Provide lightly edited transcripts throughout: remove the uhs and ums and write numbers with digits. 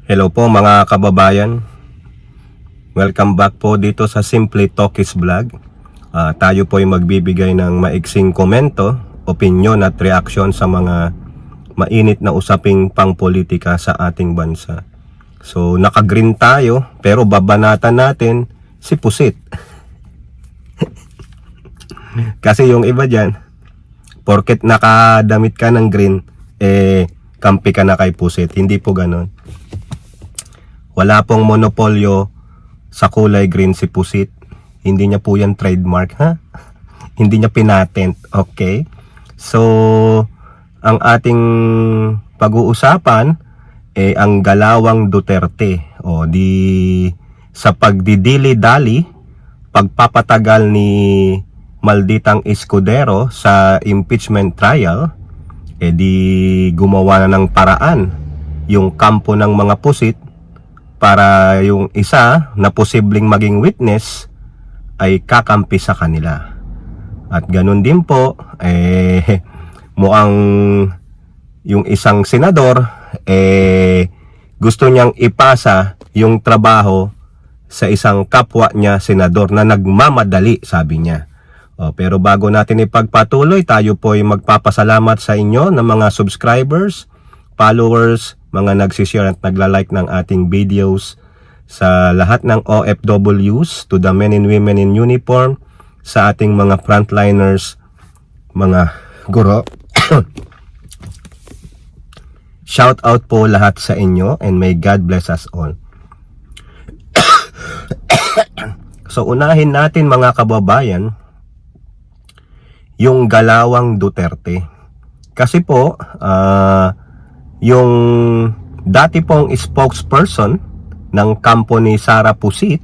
Hello po mga kababayan. Welcome back po dito sa Simply Talkies Vlog. Tayo po ay magbibigay ng maiksing komento, opinion at reaksyon sa mga mainit na usaping pangpolitika sa ating bansa. So naka-green tayo pero babanatan natin si Pusit. Kasi yung iba dyan, porket nakadamit ka ng green, kampi ka na kay Pusit. Hindi po ganon. Wala pong monopolyo sa kulay green si Pusit. Hindi niya po yan trademark, ha? Hindi niya pinatent, okay? So, ang ating pag-uusapan ang galawang Duterte. O di sa pagdidili-dali, pagpapatagal ni Malditang Escudero sa impeachment trial, di gumawa na ng paraan yung kampo ng mga Pusit para yung isa na posibleng maging witness ay kakampi sa kanila. At ganun din po, mukhang yung isang senador, gusto niyang ipasa yung trabaho sa isang kapwa niya senador na nagmamadali, sabi niya. Pero bago natin ipagpatuloy, tayo po ay magpapasalamat sa inyo ng mga subscribers, followers, mga nagsishare at nagla-like ng ating videos, sa lahat ng OFWs, to the men and women in uniform, sa ating mga frontliners, mga guro. Shout out po lahat sa inyo and may God bless us all. So unahin natin mga kababayan yung galawang Duterte. Kasi po yung dati pong spokesperson ng kampo ni Sara Pusit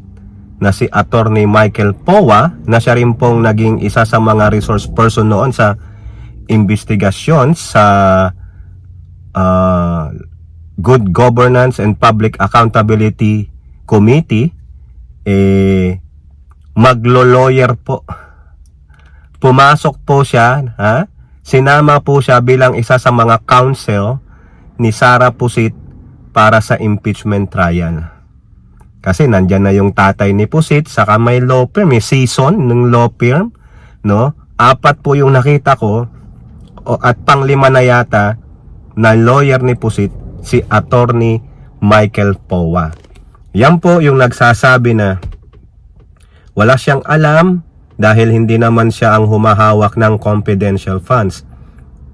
na si Attorney Michael Powa, na siya rin pong naging isa sa mga resource person noon sa investigasyon sa Good Governance and Public Accountability Committee, maglo-lawyer po. Pumasok po siya, sinama po siya bilang isa sa mga counsel ni Sara Pusit para sa impeachment trial. Kasi nandyan na yung tatay ni Pusit, saka may law firm, may season ng law firm, no? 4 po yung nakita ko, at pang-5 na yata na lawyer ni Pusit, si Attorney Michael Powa. Yan po yung nagsasabi na wala siyang alam dahil hindi naman siya ang humahawak ng confidential funds.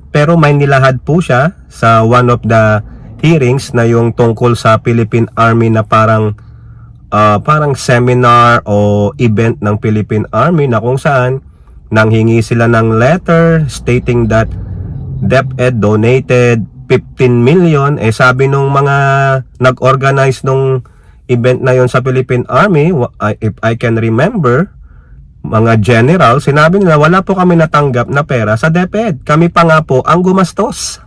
Pero may nilahad po siya sa one of the hearings na yung tungkol sa Philippine Army na parang seminar o event ng Philippine Army na kung saan nanghingi sila ng letter stating that DepEd donated 15 million. Sabi nung mga nag-organize nung event na yon sa Philippine Army, if I can remember, mga general, sinabi nila wala po kami natanggap na pera sa DepEd. Kami pa nga po ang gumastos.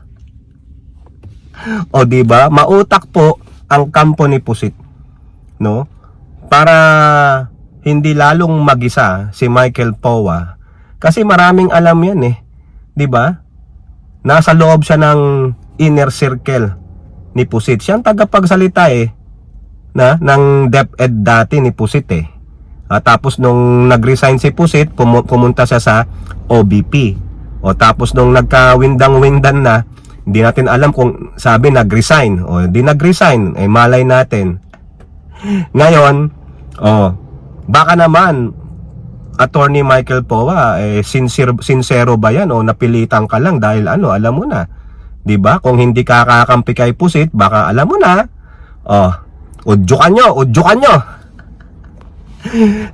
O di ba? Mautak po ang kampo ni Pusit, no? Para hindi lalong magisa si Michael Powa. Kasi maraming alam yan di ba? Nasa loob siya ng inner circle ni Pusit. Siya ang tagapagsalita ng DepEd dati ni Pusit tapos nung nag-resign si Pusit, pumunta siya sa OBP. Tapos nung nagka-windang-windan na, hindi natin alam kung sabi nag-resign o di nag-resign, malay natin. Ngayon, baka naman Attorney Michael Powa, sincero ba yan o napilitan ka lang dahil alam mo na, 'di ba? Kung hindi ka kakampi kay Pusit, baka alam mo na. Udyukan nyo.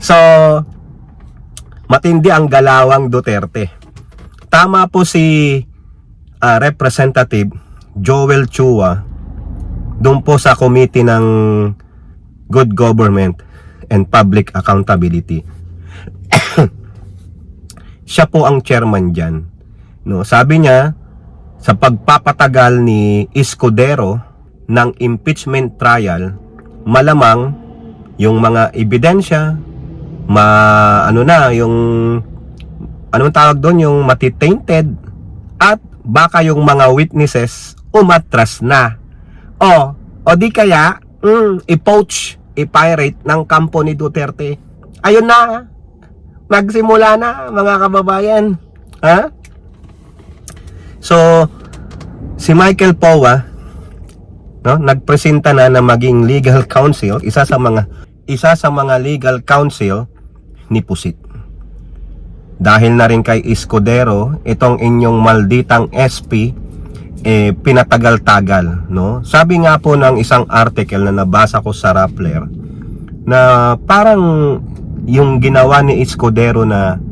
So, matindi ang galawang Duterte. Tama po si Representative Joel Chua doon po sa committee ng Good Government and Public Accountability. Siya po ang chairman dyan, no? Sabi niya, sa pagpapatagal ni Escudero ng impeachment trial, malamang yung mga ebidensya, yung anong tawag doon, yung matitainted, at baka yung mga witnesses umatras na. O di kaya, i-poach, i-pirate ng kampo ni Duterte. Ayun na, magsimula na mga kababayan. Ha? So, si Michael Powa, no, nagpresenta na maging legal counsel, isa sa mga legal counsel ni Pusit. Dahil na rin kay Escudero, itong inyong malditang SP pinatagal-tagal, no? Sabi nga po ng isang article na nabasa ko sa Rappler na parang yung ginawa ni Escudero na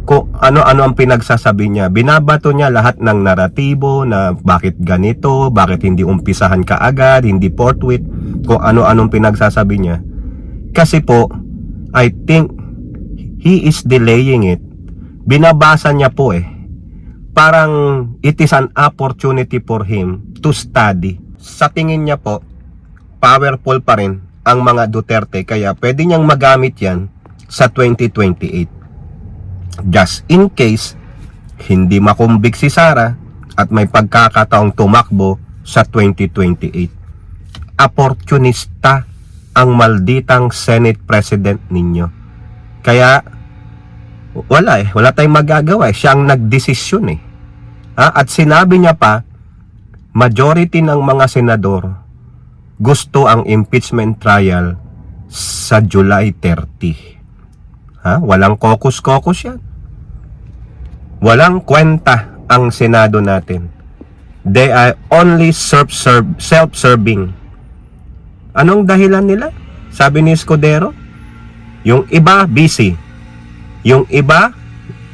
kung ano-ano ang pinagsasabi niya, binabato niya lahat ng naratibo na bakit ganito, bakit hindi umpisahan kaagad, hindi forthwith, kung ano-anong pinagsasabi niya. Kasi po, I think he is delaying it. Binabasa niya po parang it is an opportunity for him to study. Sa tingin niya po, powerful pa rin ang mga Duterte, kaya pwede niyang magamit yan sa 2028. Just in case hindi makumbik si Sara at may pagkakataong tumakbo sa 2028. Opportunista ang malditang Senate President ninyo. Kaya wala tayong magagawa. Siya ang nagdesisyon At sinabi niya pa, majority ng mga senador gusto ang impeachment trial sa July 30. Walang caucus yan. Walang kwenta ang Senado natin. They are only self-serving. Anong dahilan nila? Sabi ni Escudero, yung iba busy, yung iba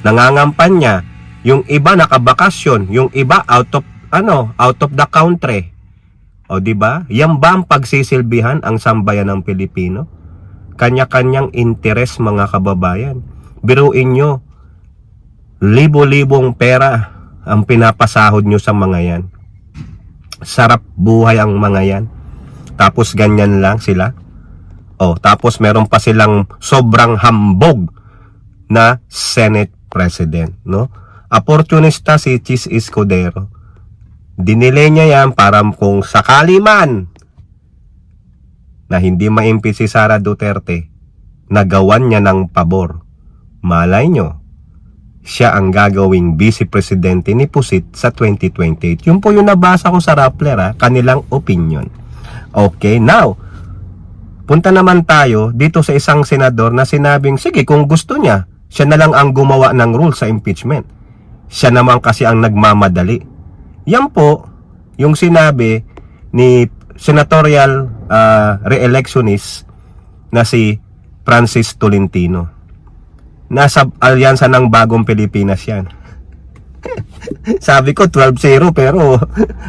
nangangampanya, yung iba nakabakasyon, yung iba out of the country. O di ba? Yan ba ang pagsisilbihan ang sambayan ng Pilipino? Kanya-kanyang interes, mga kababayan. Biruin nyo, libo-libong pera ang pinapasahod nyo sa mga yan. Sarap buhay ang mga yan. Tapos ganyan lang sila. Tapos meron pa silang sobrang hambog na Senate President, no? Opportunista si Chis Escudero. Dinile niya yan para kung sakali man na hindi ma-impeach si Sara Duterte, nagawan niya ng pabor. Malay nyo, siya ang gagawing vice presidente ni Pusit sa 2028. Yun po yung nabasa ko sa Rappler, kanilang opinion. Okay, now, punta naman tayo dito sa isang senador na sinabing, sige, kung gusto niya, siya na lang ang gumawa ng rule sa impeachment. Siya naman kasi ang nagmamadali. Yan po, yung sinabi ni senatorial re-electionist na si Francis Tolentino. Nasa alyansa ng Bagong Pilipinas yan. Sabi ko 12-0 pero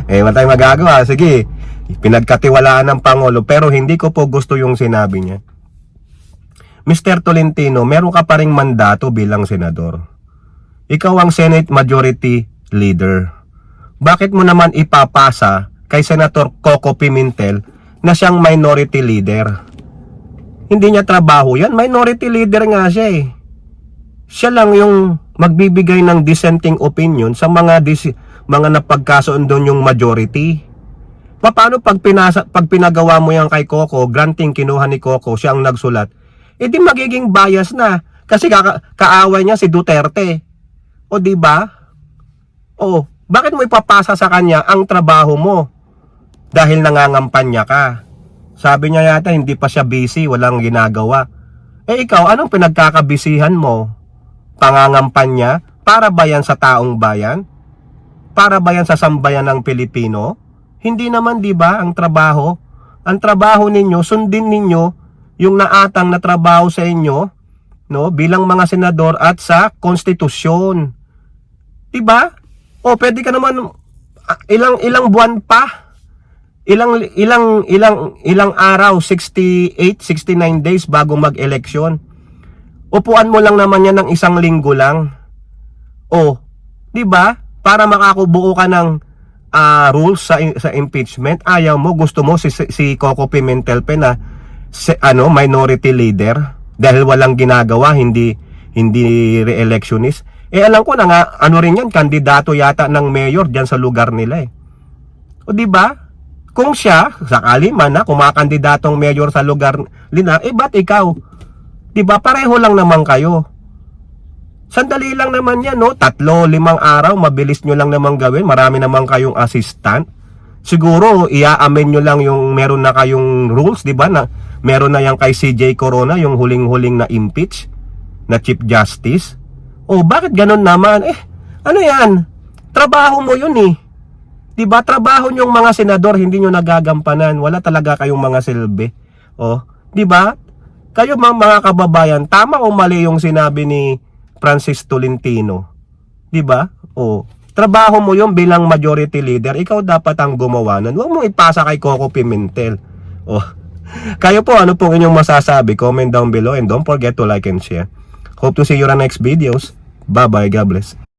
wala tayong magagawa. Sige, pinagkatiwalaan ng Pangulo, pero hindi ko po gusto yung sinabi niya. Mr. Tolentino, meron ka pa ring mandato bilang senador. Ikaw ang Senate Majority Leader. Bakit mo naman ipapasa kay Senator Coco Pimentel na siyang minority leader? Hindi niya trabaho yan. Minority leader nga siya Siya lang yung magbibigay ng dissenting opinion sa mga napagkasundo yung majority. Paano pag pinagawa mo yan kay Coco, granting kinuha ni Coco, siya ang nagsulat, di magiging bias na. Kasi kaaway niya si Duterte. O di ba? Bakit mo ipapasa sa kanya ang trabaho mo? Dahil nangangampanya ka. Sabi niya yata hindi pa siya busy, walang ginagawa. Ikaw, anong pinagkakabisihan mo? Pangangampanya? Para ba yan sa taong bayan? Para ba yan sa sambayan ng Pilipino? Hindi naman, di ba, ang trabaho? Ang trabaho ninyo, sundin ninyo yung naatang na trabaho sa inyo, no, bilang mga senador at sa konstitusyon. Di ba? Pwede ka naman ilang buwan pa, ilang araw, 68, 69 days bago mag-eleksyon. Upuan mo lang naman yan ng isang linggo lang. Di ba? Para makakubuo ka ng rules sa impeachment. Ayaw mo, gusto mo si Coco Pimentel na minority leader dahil walang ginagawa, hindi re-electionist. Alam ko na nga, rin yan, kandidato yata ng mayor diyan sa lugar nila. Di ba? Kung siya, sakali man na kumakandidatong mayor sa lugar nila, ba't ikaw? Diba, pareho lang naman kayo. Sandali lang naman yan, no? 3-5 araw, mabilis nyo lang naman gawin. Marami naman kayong assistant. Siguro, i-amen nyo lang yung meron na kayong rules, diba? Na, meron na yan kay CJ Corona, yung huling-huling na impeach na Chief Justice. O, bakit ganun naman? Ano yan? Trabaho mo yun eh. Diba, trabaho nyong mga senador, hindi nyo nagagampanan. Wala talaga kayong mga silbi. O, diba? Kayo mga kababayan, tama o mali yung sinabi ni Francis Tolentino? Diba? O, trabaho mo yun bilang majority leader. Ikaw dapat ang gumawa nun. Huwag mong ipasa kay Coco Pimentel. O, kayo po, ano pong inyong masasabi? Comment down below and don't forget to like and share. Hope to see you on next videos. Bye-bye. God bless.